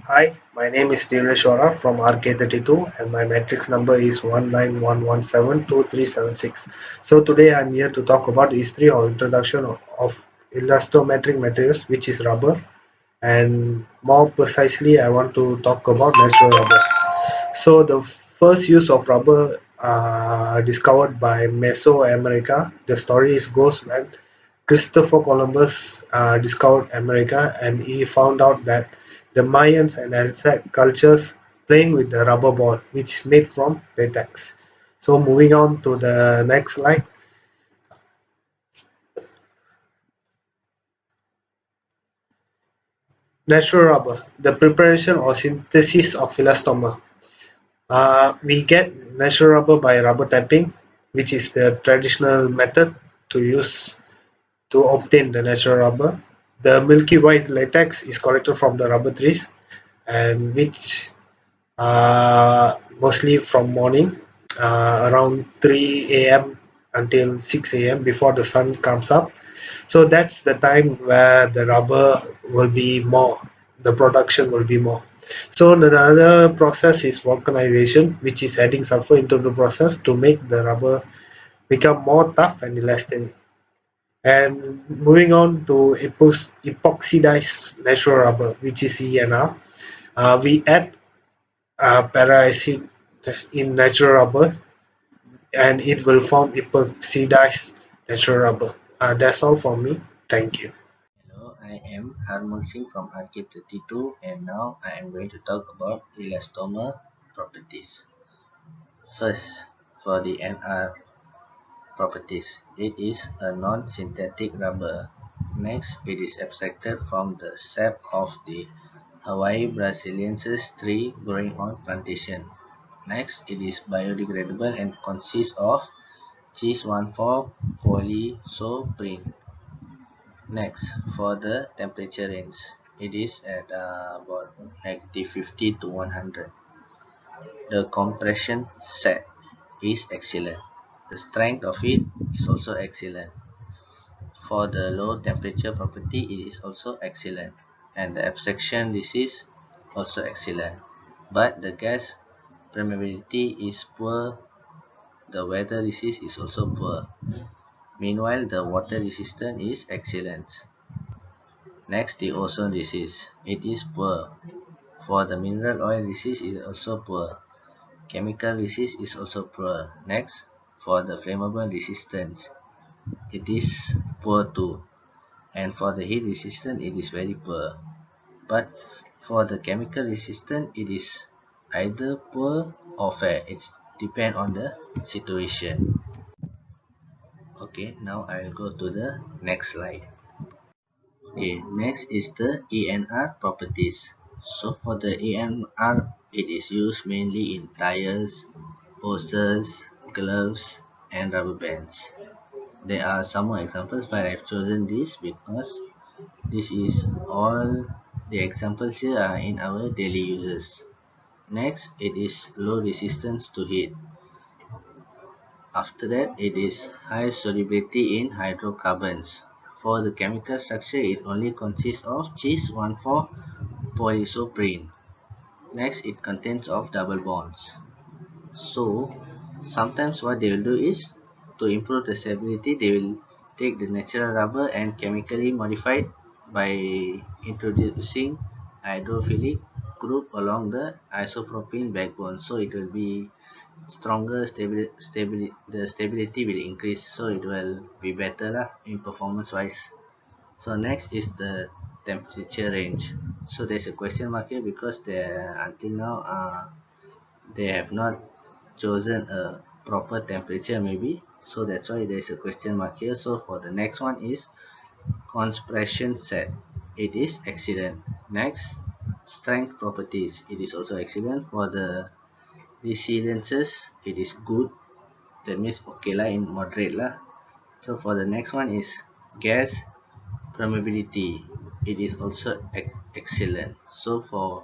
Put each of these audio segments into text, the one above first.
Hi, my name is DIVENESHWARRA from RK32 and my matrix number is 191172376. So today I'm here to talk about history or introduction of elastometric materials, which is rubber, and more precisely I want to talk about natural rubber. So the first use of rubber discovered by Mesoamerica. The story goes when Christopher Columbus discovered America and he found out that the Mayans and Aztec cultures playing with the rubber ball which made from latex. So moving on to the next slide. Natural rubber, the preparation or synthesis of elastomer. We get natural rubber by rubber tapping, which is the traditional method to use to obtain the natural rubber. The milky white latex is collected from the rubber trees, and which mostly from morning around 3 a.m. until 6 a.m. before the sun comes up. So that's the time where the rubber will be more, the production will be more. So another process is vulcanization, which is adding sulfur into the process to make the rubber become more tough and elastic. And moving on to epoxidized natural rubber, which is ENR, we add para-acid in natural rubber and it will form epoxidized natural rubber. That's all for me. Thank you. Hello, I am HARMOL from RK32 and now I am going to talk about elastomer properties. First, for the NR properties, it is a non-synthetic rubber. Next, it is extracted from the sap of the Hawaii Brasiliensis tree growing on plantation. Next, it is biodegradable and consists of cis-1,4 polysoprene. Next, for the temperature range, it is at about -50 to 100. The compression set is excellent. The strength of it is also excellent. For the low temperature property, it is also excellent. And the abstraction disease also excellent. But the gas permeability is poor. The weather disease is also poor. Meanwhile, the water resistance is excellent. Next, the ozone disease. It is poor. For the mineral oil disease is also poor. Chemical disease is also poor. Next, for the flammable resistance, it is poor too. And for the heat resistance, it is very poor. But for the chemical resistance, it is either poor or fair. It depends on the situation. Okay, now I will go to the next slide. Okay, next is the ENR properties. So for the ENR, it is used mainly in tires, hoses, gloves, and rubber bands. There are some more examples, but I've chosen this because this is all the examples here are in our daily uses. Next, it is low resistance to heat. After that, it is high solubility in hydrocarbons. For the chemical structure, it only consists of cis-1,4 polysoprene. Next, it contains of double bonds. So, sometimes what they will do is, to improve the stability, they will take the natural rubber and chemically modify it by introducing hydrophilic group along the isopropene backbone. So, it will be stronger, the stability will increase, so it will be better lah in performance wise. So next is the temperature range. So there's a question mark here because until now they have not chosen a proper temperature maybe. So that's why there's a question mark here. So for the next one is compression set. It is excellent. Next, strength properties. It is also excellent. For the resiliences, it is good. That means okay lah, in moderate lah. So for the next one is gas permeability. It is also excellent. So for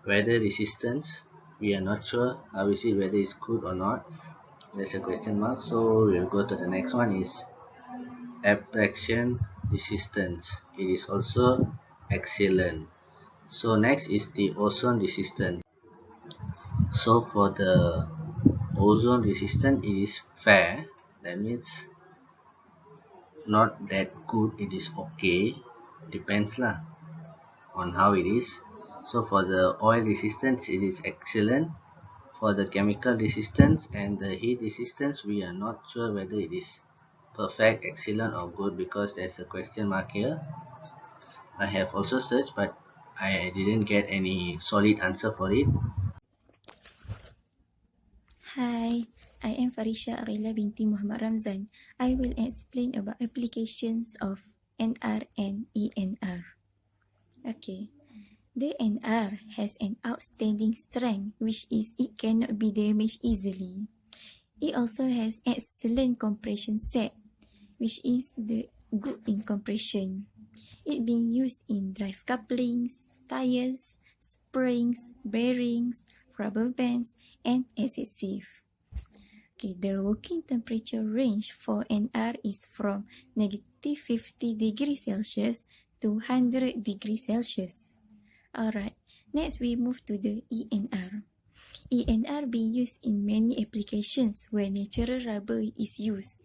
weather resistance, we are not sure how is it whether it's good or not. There's a question mark. So we'll go to the next one is abrasion resistance. It is also excellent. So next is the ozone resistance. So for the ozone resistance, it is fair. That means not that good. It is okay. Depends lah on how it is. So for the oil resistance, it is excellent. For the chemical resistance and the heat resistance, we are not sure whether it is perfect, excellent or good because there's a question mark here. I have also searched but I didn't get any solid answer for it. Hi, I am FARISHA binti Muhammad RAMZAN. I will explain about applications of NR and ENR. Okay. The NR has an outstanding strength, which is it cannot be damaged easily. It also has excellent compression set, which is the good in compression. It being used in drive couplings, tires, springs, bearings, rubber bands, and adhesive. Okay, the working temperature range for NR is from negative 50 degrees Celsius to 100 degrees Celsius. Alright, next we move to the ENR. ENR being used in many applications where natural rubber is used,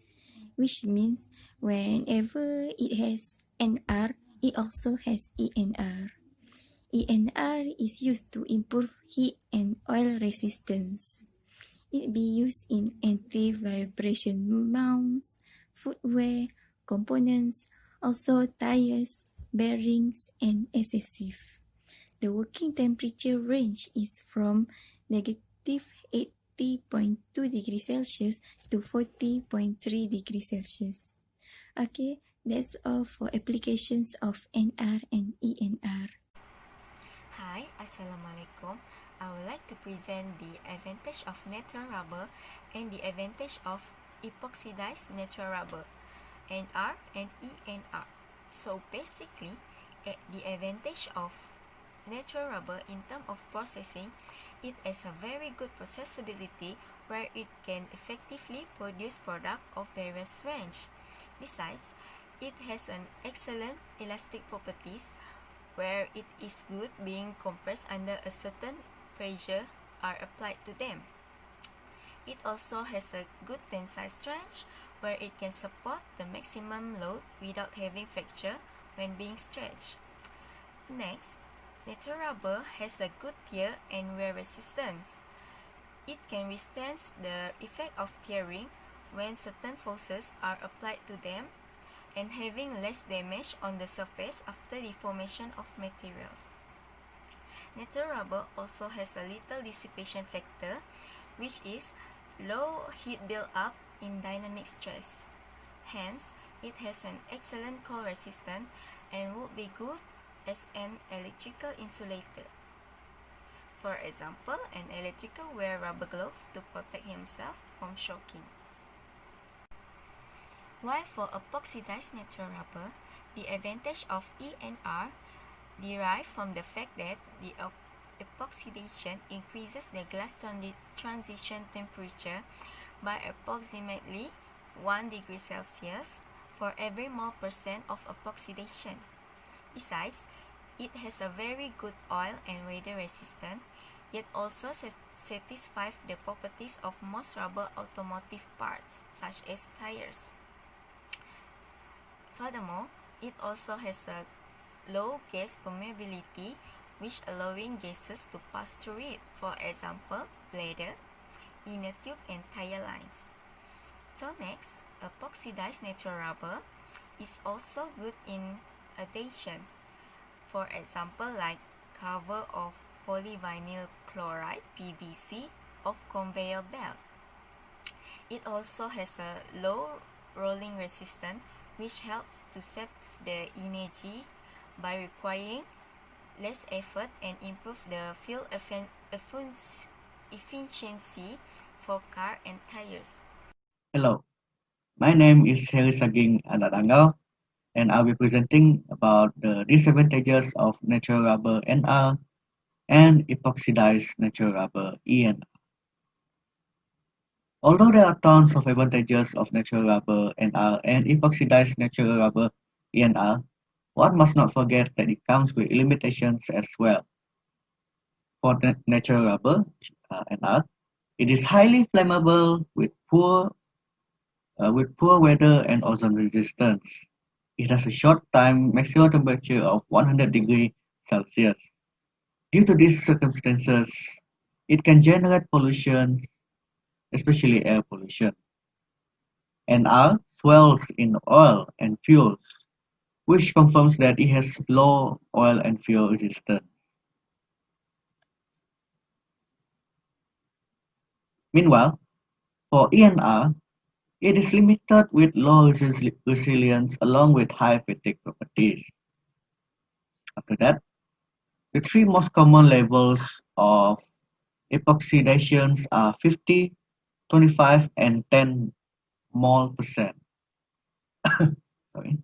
which means whenever it has NR, it also has ENR. ENR is used to improve heat and oil resistance. It be used in anti-vibration mounts, footwear, components, also tires, bearings, and adhesive. The working temperature range is from negative 80.2 degrees Celsius to 40.3 degrees Celsius. Okay, that's all for applications of NR and ENR. Hi, Assalamualaikum. I would like to present the advantage of natural rubber and the advantage of epoxidized natural rubber, NR and ENR. So basically, the advantage of natural rubber in terms of processing, it has a very good processability where it can effectively produce product of various range. Besides, it has an excellent elastic properties where it is good being compressed under a certain pressure are applied to them. It also has a good tensile strength where it can support the maximum load without having fracture when being stretched. Next, natural rubber has a good tear and wear resistance. It can withstand the effect of tearing when certain forces are applied to them and having less damage on the surface after deformation of materials. Natural rubber also has a little dissipation factor, which is low heat build-up in dynamic stress. Hence, it has an excellent cold resistance and would be good as an electrical insulator. For example, an electrical wear rubber glove to protect himself from shocking. While for epoxidized natural rubber, the advantage of ENR derive from the fact that the epoxidation increases the glass transition temperature by approximately 1 degree Celsius for every mole percent of epoxidation. Besides, it has a very good oil and weather resistant, yet also satisfies the properties of most rubber automotive parts, such as tires. Furthermore, it also has a low gas permeability, which allowing gases to pass through it, for example, bladder, inner tube, and tire lines. So next, epoxidized natural rubber is also good in adhesion. For example, like cover of polyvinyl chloride (PVC) of conveyor belt. It also has a low rolling resistance, which helps to save the energy by requiring less effort and improve the fuel efficiency for car and tires. Hello, my name is SINGH DANGGAU, and I'll be presenting about the disadvantages of natural rubber NR and epoxidized natural rubber ENR. Although there are tons of advantages of natural rubber NR and epoxidized natural rubber ENR, one must not forget that it comes with limitations as well. For the natural rubber, NR, it is highly flammable with poor weather and ozone resistance. It has a short time maximum temperature of 100 degrees Celsius. Due to these circumstances, it can generate pollution, especially air pollution. NR swells in oil and fuels, which confirms that it has low oil and fuel resistance. Meanwhile, for ENR, it is limited with low resilience along with high fatigue properties. After that, the three most common levels of epoxidations are 50, 25, and 10 mol percent, sorry,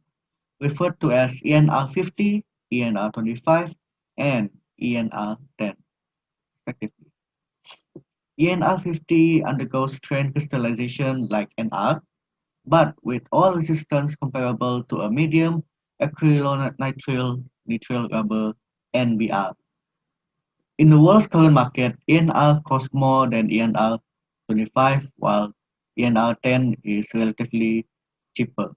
referred to as ENR 50, ENR 25, and ENR 10, respectively. ENR 50 undergoes strain crystallization like NR, but with oil resistance comparable to a medium acrylonitrile nitrile rubber NBR. In the world's current market, ENR costs more than ENR 25, while ENR 10 is relatively cheaper,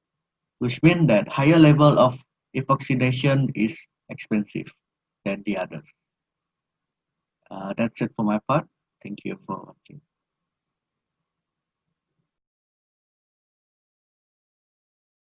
which means that higher level of epoxidation is expensive than the others. That's it for my part. Thank you for watching.